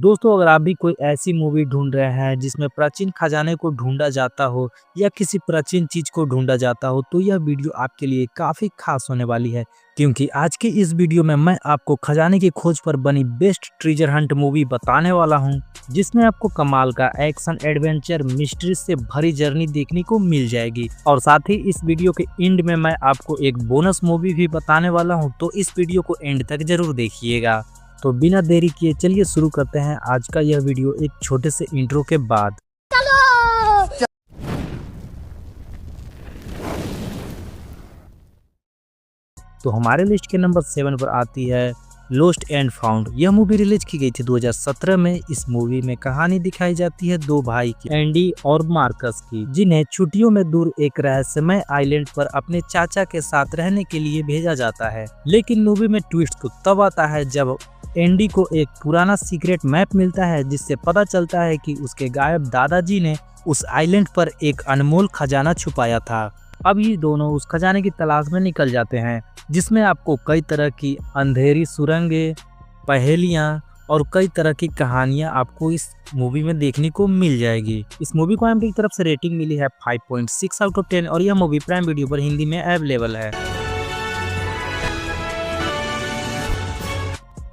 दोस्तों, अगर आप भी कोई ऐसी मूवी ढूंढ रहे हैं जिसमें प्राचीन खजाने को ढूंढा जाता हो या किसी प्राचीन चीज को ढूंढा जाता हो, तो यह वीडियो आपके लिए काफी खास होने वाली है। क्योंकि आज के इस वीडियो में मैं आपको खजाने की खोज पर बनी बेस्ट ट्रेजर हंट मूवी बताने वाला हूं, जिसमें आपको कमाल का एक्शन, एडवेंचर, मिस्ट्री से भरी जर्नी देखने को मिल जाएगी। और साथ ही इस वीडियो के एंड में मैं आपको एक बोनस मूवी भी बताने वाला हूं, तो इस वीडियो को एंड तक जरूर देखिएगा। तो बिना देरी किए चलिए शुरू करते हैं आज का यह वीडियो एक छोटे से इंट्रो के बाद। तो हमारे लिस्ट के नंबर 7 पर आती है लोस्ट एंड फाउंड। यह मूवी रिलीज की गई थी 2017 में। इस मूवी में कहानी दिखाई जाती है दो भाई की, एंडी और मार्कस की, जिन्हें छुट्टियों में दूर एक रहस्यमय आइलैंड पर अपने चाचा के साथ रहने के लिए भेजा जाता है। लेकिन मूवी में ट्विस्ट तो तब आता है जब एंडी को एक पुराना सीक्रेट मैप मिलता है, जिससे पता चलता है कि उसके गायब दादाजी ने उस आइलैंड पर एक अनमोल खजाना छुपाया था। अब ये दोनों उस खजाने की तलाश में निकल जाते हैं, जिसमें आपको कई तरह की अंधेरी सुरंगें, पहेलियां और कई तरह की कहानियां आपको इस मूवी में देखने को मिल जाएगी। इस मूवी को IMDb की तरफ से रेटिंग मिली है 5.6 आउट ऑफ 10 और यह मूवी प्राइम वीडियो पर हिंदी में अवेलेबल है।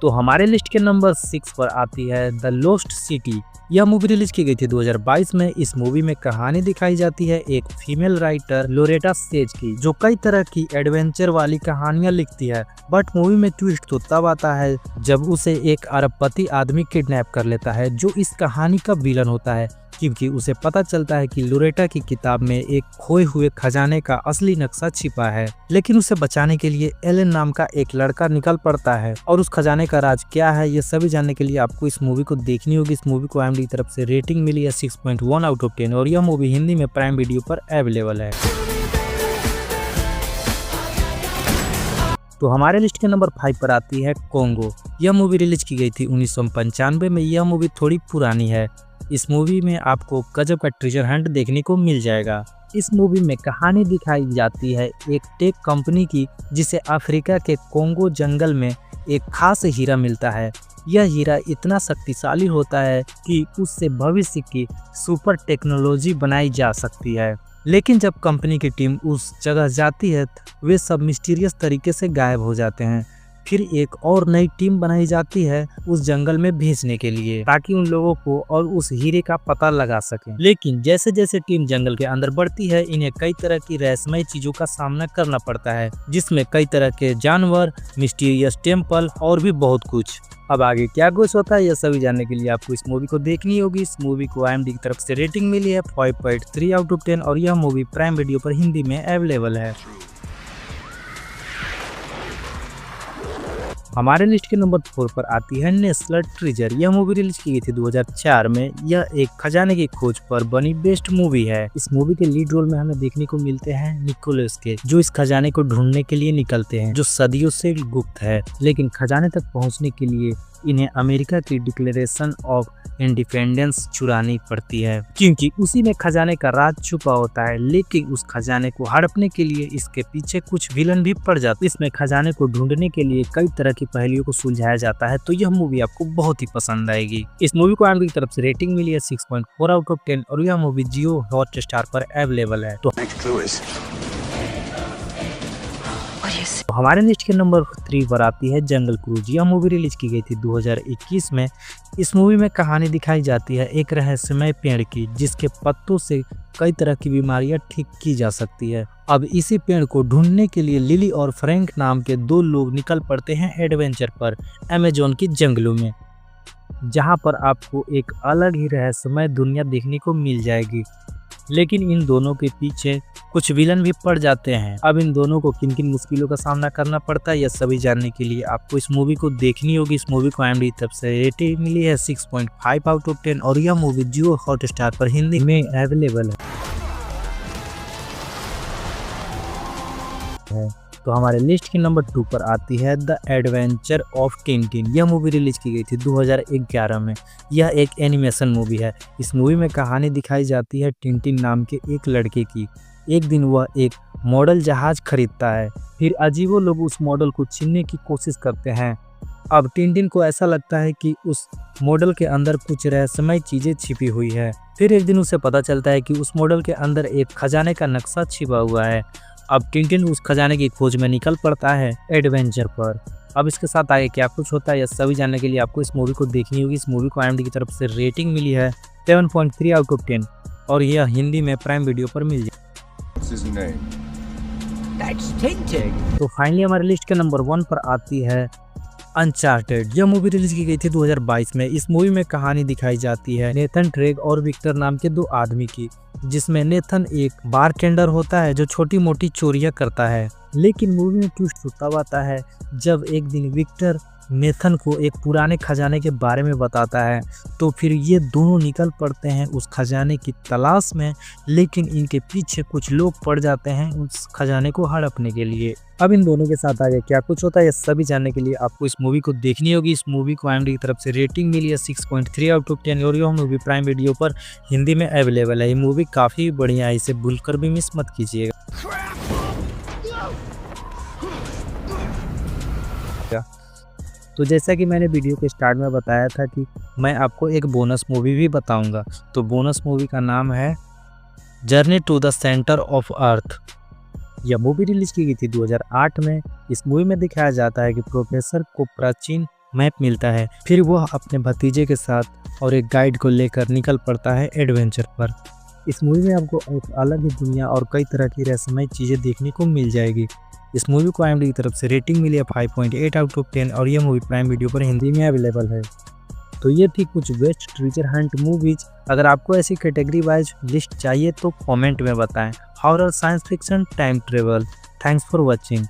तो हमारे लिस्ट के नंबर 6 पर आती है द लॉस्ट सिटी। यह मूवी रिलीज की गई थी 2022 में। इस मूवी में कहानी दिखाई जाती है एक फीमेल राइटर लोरेटा सेज की, जो कई तरह की एडवेंचर वाली कहानियां लिखती है। बट मूवी में ट्विस्ट तो तब आता है जब उसे एक अरबपति आदमी किडनैप कर लेता है, जो इस कहानी का विलन होता है, क्योंकि उसे पता चलता है कि लोरेटा की किताब में एक खोए हुए खजाने का असली नक्शा छिपा है। लेकिन उसे बचाने के लिए एलन नाम का एक लड़का निकल पड़ता है, और उस खजाने का राज क्या है ये सभी जानने के लिए आपको इस मूवी को देखनी होगी। इस मूवी को IMDb की तरफ से रेटिंग मिली है 6.1 आउट ऑफ 10 और यह मूवी हिंदी में प्राइम वीडियो पर अवेलेबल है। तो हमारे लिस्ट के नंबर 5 पर आती है कोंगो। यह मूवी रिलीज की गई थी 1995 में। यह मूवी थोड़ी पुरानी है। इस मूवी में आपको गजब का ट्रेजर हंट देखने को मिल जाएगा। इस मूवी में कहानी दिखाई जाती है एक टेक कंपनी की, जिसे अफ्रीका के कोंगो जंगल में एक खास हीरा मिलता है। यह हीरा इतना शक्तिशाली होता है कि उससे भविष्य की सुपर टेक्नोलॉजी बनाई जा सकती है। लेकिन जब कंपनी की टीम उस जगह जाती है, वे सब मिस्टीरियस तरीके से गायब हो जाते हैं। फिर एक और नई टीम बनाई जाती है उस जंगल में भेजने के लिए, ताकि उन लोगों को और उस हीरे का पता लगा सकें। लेकिन जैसे जैसे टीम जंगल के अंदर बढ़ती है, इन्हें कई तरह की रहस्यमय चीजों का सामना करना पड़ता है, जिसमें कई तरह के जानवर, मिस्टीरियस टेम्पल और भी बहुत कुछ। अब आगे क्या कुछ होता है यह सभी जानने के लिए आपको इस मूवी को देखनी होगी। इस मूवी को IMDb की तरफ से रेटिंग मिली है 5.3 आउट ऑफ 10 और यह मूवी प्राइम वीडियो पर हिंदी में अवेलेबल है। हमारे लिस्ट के नंबर 4 पर आती है नेशनल ट्रेजर। यह मूवी रिलीज की गई थी 2004 में। यह एक खजाने की खोज पर बनी बेस्ट मूवी है। इस मूवी के लीड रोल में हमें देखने को मिलते हैं निकोलस के, जो इस खजाने को ढूंढने के लिए निकलते हैं, जो सदियों से गुप्त है। लेकिन खजाने तक पहुंचने के लिए इन्हें अमेरिका की डिक्लेरेशन ऑफ इंडिपेंडेंस चुरानी पड़ती है, क्योंकि उसी में खजाने का राज छुपा होता है। लेकिन उस खजाने को हड़पने के लिए इसके पीछे कुछ विलन भी पड़ जाते हैं। इसमें खजाने को ढूंढने के लिए कई तरह की पहेलियों को सुलझाया जाता है। तो यह मूवी आपको बहुत ही पसंद आएगी। इस मूवी को IMDb की तरफ से रेटिंग मिली है 6.4 आउट ऑफ 10 और यह मूवी जियो हॉटस्टार पर अवेलेबल है। तो हमारे लिस्ट के नंबर 3 पर आती है जंगल क्रूज। यह मूवी रिलीज की गई थी 2021 में। इस मूवी में कहानी दिखाई जाती है एक रहस्यमय पेड़ की, जिसके पत्तों से कई तरह की बीमारियां ठीक की जा सकती है। अब इसी पेड़ को ढूंढने के लिए लिली और फ्रैंक नाम के दो लोग निकल पड़ते हैं एडवेंचर पर अमेज़न के जंगलों में, जहां पर आपको एक अलग ही रहस्यमय दुनिया देखने को मिल जाएगी। लेकिन इन दोनों के पीछे कुछ विलन भी पड़ जाते हैं। अब इन दोनों को किन किन मुश्किलों का सामना करना पड़ता है यह सभी जानने के लिए आपको इस मूवी को देखनी होगी। इस मूवी को IMDb की तरफ से रेटिंग मिली है 6.5 आउट ऑफ 10 और यह मूवी जियो हॉटस्टार पर हिंदी में अवेलेबल है। तो हमारे लिस्ट के नंबर 2 पर आती है द एडवेंचर ऑफ टिंटिन। यह मूवी रिलीज की गई थी 2011 में। यह एक एनिमेशन मूवी है। इस मूवी में कहानी दिखाई जाती है टिंटिन नाम के एक लड़के की। एक दिन वह एक मॉडल जहाज खरीदता है। फिर अजीबो लोग उस मॉडल को छीनने की कोशिश करते हैं। अब टिनटिन को ऐसा लगता है कि उस मॉडल के अंदर कुछ रहस्यमय चीजें छिपी हुई है। फिर एक दिन उसे पता चलता है कि उस मॉडल के अंदर एक खजाने का नक्शा छिपा हुआ है। अब टिनटिन उस खजाने की खोज में निकल पड़ता है एडवेंचर पर। अब इसके साथ आगे क्या कुछ होता है यह सभी जानने के लिए आपको इस मूवी को देखनी होगी। इस मूवी को IMDb की तरफ से रेटिंग मिली है 7.3 आउट ऑफ 10 और यह हिंदी में प्राइम वीडियो पर मिल जाए। तो फाइनली हमारे लिस्ट के नंबर 1 पर आती है अनचार्टेड। यह मूवी रिलीज की गई थी 2022 में। इस मूवी में कहानी दिखाई जाती है नेथन ड्रेक और विक्टर नाम के दो आदमी की, जिसमें नेथन एक बारटेंडर होता है जो छोटी मोटी चोरियां करता है। लेकिन मूवी में ट्विस्ट तब आता है जब एक दिन विक्टर नेथन को एक पुराने खजाने के बारे में बताता है। तो फिर ये दोनों निकल पड़ते हैं उस खजाने की तलाश में, लेकिन इनके पीछे कुछ लोग पड़ जाते हैं उस खजाने को हड़पने के लिए। अब इन दोनों के साथ आगे क्या कुछ होता है ये सभी जानने के लिए आपको इस मूवी को देखनी होगी। इस मूवी को IMDb की तरफ से रेटिंग मिली है 6.3 आउट ऑफ 10 और यह मूवी प्राइम वीडियो पर हिंदी में अवेलेबल है। ये मूवी काफ़ी बढ़िया है, इसे भूलकर भी मिस मत कीजिएगा। तो जैसा कि मैंने वीडियो के स्टार्ट में बताया था कि मैं आपको एक बोनस मूवी भी बताऊंगा। तो बोनस मूवी का नाम है journey to the centre of earth. यह मूवी रिलीज की गई थी 2008 में। इस मूवी में दिखाया जाता है कि प्रोफेसर को प्राचीन मैप मिलता है, फिर वह अपने भतीजे के साथ और एक गाइड को लेकर निकल पड़ता है एडवेंचर पर। इस मूवी में आपको एक अलग ही दुनिया और कई तरह की रहस्यमय चीज़ें देखने को मिल जाएगी। इस मूवी को IMDb की तरफ से रेटिंग मिली है 5.8 आउट ऑफ 10 और यह मूवी प्राइम वीडियो पर हिंदी में अवेलेबल है। तो ये थी कुछ बेस्ट ट्रेजर हंट मूवीज। अगर आपको ऐसी कैटेगरी वाइज लिस्ट चाहिए तो कमेंट में बताएं। Horror, science fiction, time travel. Thanks for watching.